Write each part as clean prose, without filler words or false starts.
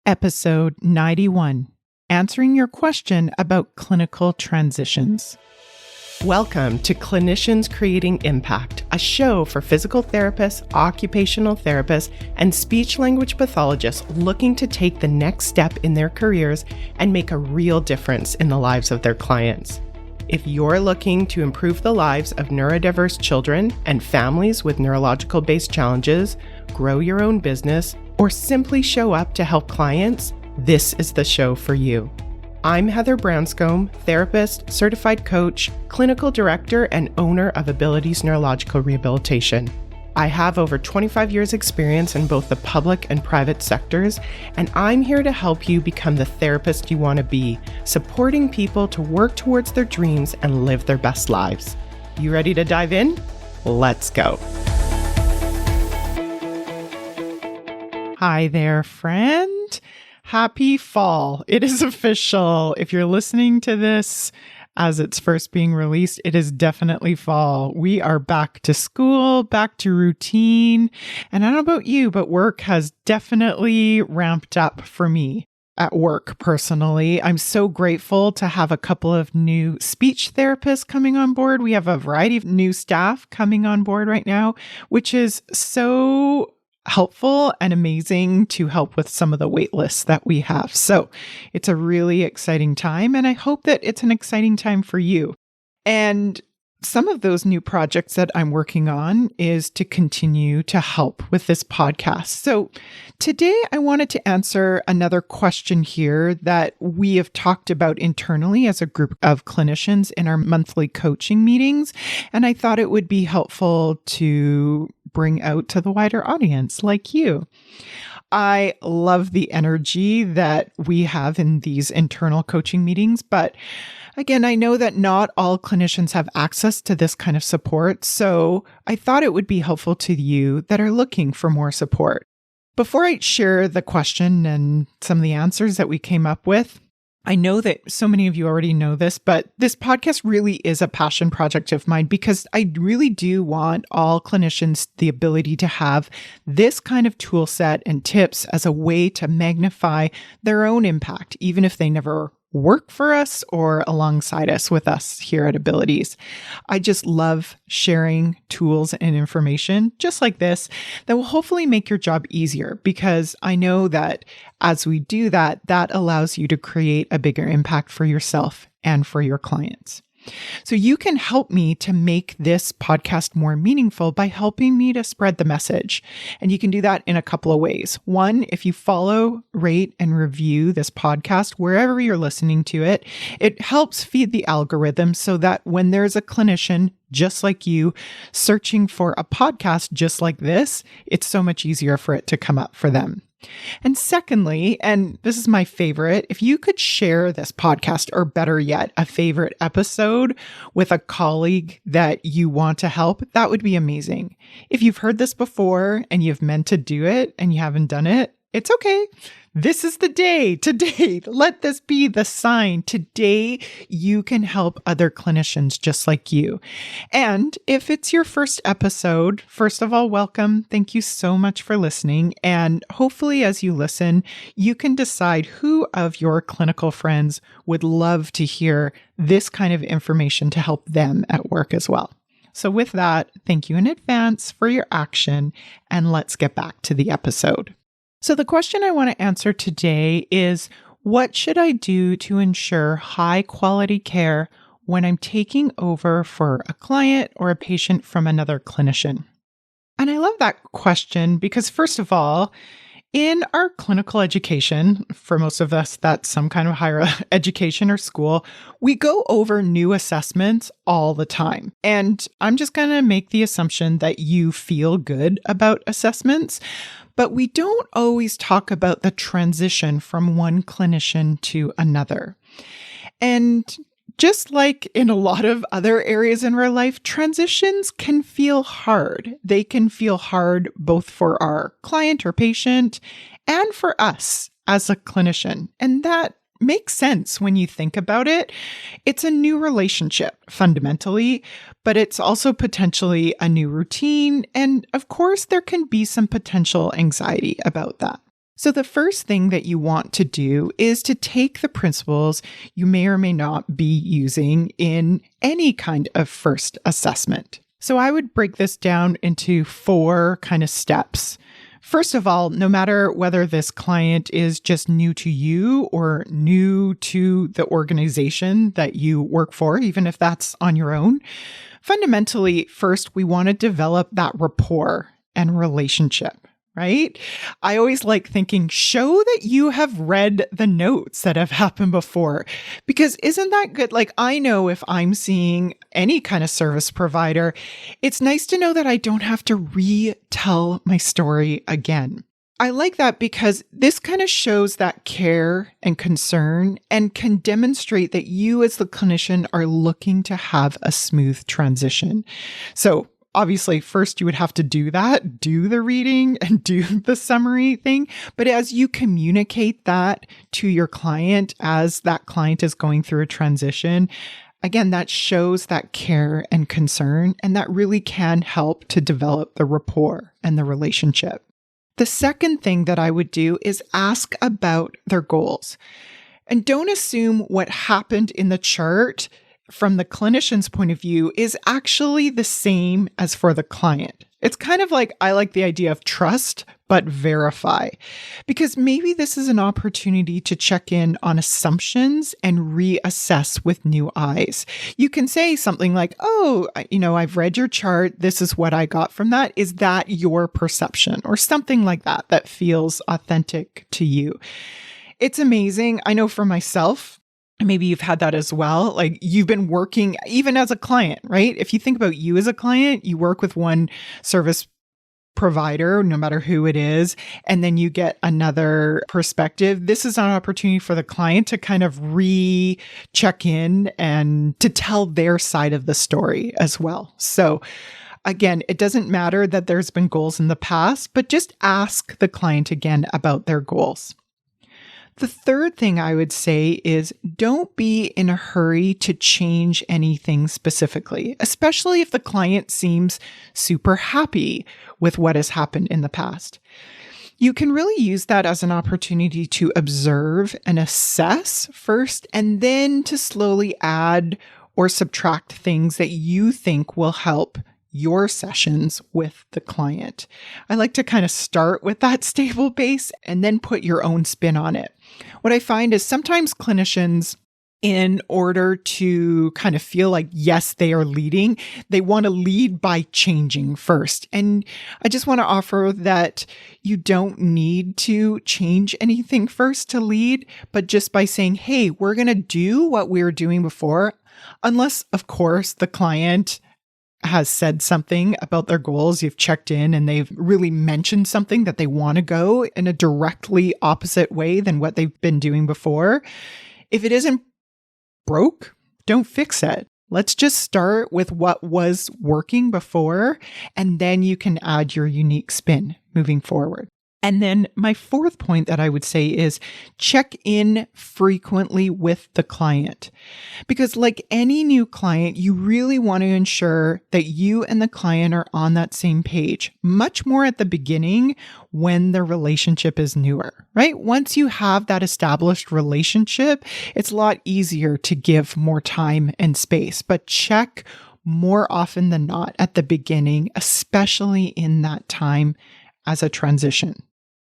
Episode 91, Answering Your Question About Clinical Transitions. Welcome to Clinicians Creating Impact, a show for physical therapists, occupational therapists, and speech-language pathologists looking to take the next step in their careers and make a real difference in the lives of their clients. If you're looking to improve the lives of neurodiverse children and families with neurological-based challenges, grow your own business, or simply show up to help clients, this is the show for you. I'm Heather Branscombe, therapist, certified coach, clinical director, and owner of Abilities Neurological Rehabilitation. I have over 25 years experience in both the public and private sectors, and I'm here to help you become the therapist you want to be, supporting people to work towards their dreams and live their best lives. You ready to dive in? Let's go. Hi there, friend. Happy fall. It is official. If you're listening to this as it's first being released, it is definitely fall. We are back to school, back to routine. And I don't know about you, but work has definitely ramped up for me at work personally. I'm so grateful to have a couple of new speech therapists coming on board. We have a variety of new staff coming on board right now, which is so helpful and amazing to help with some of the wait lists that we have. So it's a really exciting time, and I hope that it's an exciting time for you. And some of those new projects that I'm working on is to continue to help with this podcast. So today I wanted to answer another question here that we have talked about internally as a group of clinicians in our monthly coaching meetings. And I thought it would be helpful to bring out to the wider audience like you. I love the energy that we have in these internal coaching meetings, but again, I know that not all clinicians have access to this kind of support, so I thought it would be helpful to you that are looking for more support. Before I share the question and some of the answers that we came up with, I know that so many of you already know this, but this podcast really is a passion project of mine because I really do want all clinicians the ability to have this kind of tool set and tips as a way to magnify their own impact, even if they never work for us or alongside us with us here at Abilities. I just love sharing tools and information just like this that will hopefully make your job easier, because I know that as we do that, that allows you to create a bigger impact for yourself and for your clients. So you can help me to make this podcast more meaningful by helping me to spread the message. And you can do that in a couple of ways. One, if you follow, rate, and review this podcast wherever you're listening to it, it helps feed the algorithm so that when there's a clinician just like you searching for a podcast just like this, it's so much easier for it to come up for them. And secondly, and this is my favorite, if you could share this podcast, or better yet, a favorite episode with a colleague that you want to help, that would be amazing. If you've heard this before and you've meant to do it and you haven't done it, it's okay. This is the day. Today, let this be the sign. Today, you can help other clinicians just like you. And if it's your first episode, first of all, welcome. Thank you so much for listening. And hopefully, as you listen, you can decide who of your clinical friends would love to hear this kind of information to help them at work as well. So with that, thank you in advance for your action, and let's get back to the episode. So the question I want to answer today is, what should I do to ensure high quality care when I'm taking over for a client or a patient from another clinician? And I love that question because, first of all, in our clinical education, for most of us, that's some kind of higher education or school, we go over new assessments all the time. And I'm just going to make the assumption that you feel good about assessments, but we don't always talk about the transition from one clinician to another. And just like in a lot of other areas in our life, transitions can feel hard. They can feel hard both for our client or patient and for us as a clinician. And that makes sense when you think about it. It's a new relationship fundamentally, but it's also potentially a new routine. And of course, there can be some potential anxiety about that. So the first thing that you want to do is to take the principles you may or may not be using in any kind of first assessment. So I would break this down into 4 kind of steps. First of all, no matter whether this client is just new to you or new to the organization that you work for, even if that's on your own, fundamentally, first, we want to develop that rapport and relationship. Right? I always like thinking, show that you have read the notes that have happened before, because isn't that good? Like, I know if I'm seeing any kind of service provider, it's nice to know that I don't have to retell my story again. I like that because this kind of shows that care and concern and can demonstrate that you as the clinician are looking to have a smooth transition. So obviously, first you would have to do the reading and do the summary thing. But as you communicate that to your client, as that client is going through a transition, again, that shows that care and concern, and that really can help to develop the rapport and the relationship. The second thing that I would do is ask about their goals. And don't assume what happened in the chart from the clinician's point of view is actually the same as for the client. It's kind of like, I like the idea of trust, but verify, because maybe this is an opportunity to check in on assumptions and reassess with new eyes. You can say something like, oh, I've read your chart. This is what I got from that. Is that your perception? Or something like that, that feels authentic to you. It's amazing. I know for myself, maybe you've had that as well. Like, you've been working even as a client, right? If you think about you as a client, you work with one service provider, no matter who it is, and then you get another perspective. This is an opportunity for the client to kind of check in and to tell their side of the story as well. So again, it doesn't matter that there's been goals in the past, but just ask the client again about their goals. The third thing I would say is don't be in a hurry to change anything specifically, especially if the client seems super happy with what has happened in the past. You can really use that as an opportunity to observe and assess first, and then to slowly add or subtract things that you think will help your sessions with the client. I like to kind of start with that stable base and then put your own spin on it. What I find is sometimes clinicians, in order to kind of feel like, yes, they are leading, they want to lead by changing first. And I just want to offer that you don't need to change anything first to lead, but just by saying, hey, we're going to do what we were doing before, unless, of course, the client has said something about their goals, you've checked in and they've really mentioned something that they want to go in a directly opposite way than what they've been doing before. If it isn't broke, don't fix it. Let's just start with what was working before, and then you can add your unique spin moving forward. And then my fourth point that I would say is check in frequently with the client. Because like any new client, you really want to ensure that you and the client are on that same page, much more at the beginning when the relationship is newer, right? Once you have that established relationship, it's a lot easier to give more time and space, but check more often than not at the beginning, especially in that time as a transition.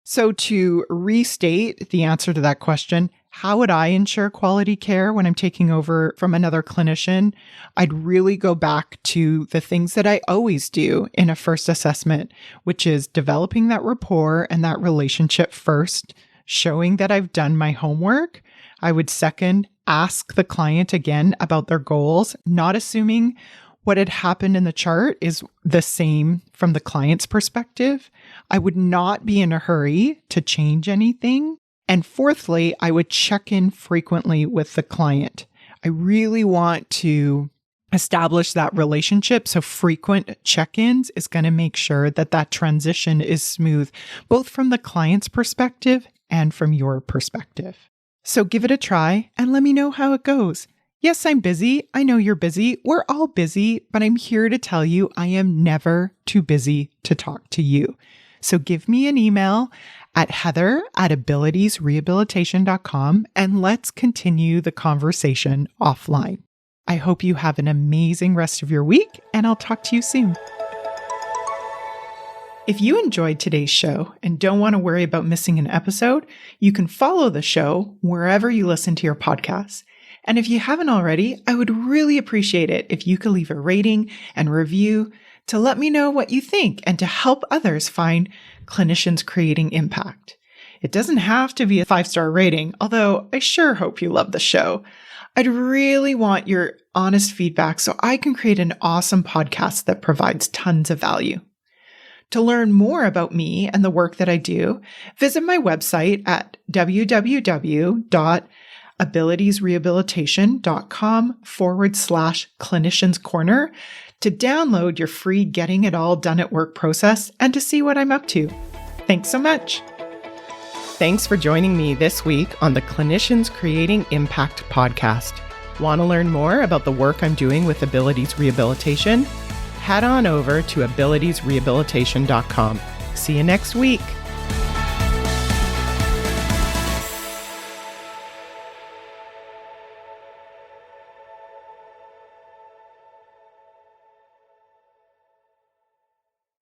So to restate the answer to that question, how would I ensure quality care when I'm taking over from another clinician? I'd really go back to the things that I always do in a first assessment, which is developing that rapport and that relationship first, showing that I've done my homework. I would second, ask the client again about their goals, not assuming what had happened in the chart is the same from the client's perspective. I would not be in a hurry to change anything. And fourthly, I would check in frequently with the client. I really want to establish that relationship. So frequent check-ins is going to make sure that that transition is smooth, both from the client's perspective and from your perspective. So give it a try and let me know how it goes. Yes, I'm busy. I know you're busy. We're all busy, but I'm here to tell you I am never too busy to talk to you. So give me an email at heather@abilitiesrehabilitation.com, and let's continue the conversation offline. I hope you have an amazing rest of your week, and I'll talk to you soon. If you enjoyed today's show and don't want to worry about missing an episode, you can follow the show wherever you listen to your podcasts. And if you haven't already, I would really appreciate it if you could leave a rating and review to let me know what you think and to help others find Clinicians Creating Impact. It doesn't have to be a 5-star rating, although I sure hope you love the show. I'd really want your honest feedback so I can create an awesome podcast that provides tons of value. To learn more about me and the work that I do, visit my website at www.abilitiesrehabilitation.com/clinicians corner to download your free Getting It All Done at Work process and to see what I'm up to. Thanks so much. Thanks for joining me this week on the Clinicians Creating Impact podcast. Want to learn more about the work I'm doing with Abilities Rehabilitation? Head on over to abilitiesrehabilitation.com. See you next week.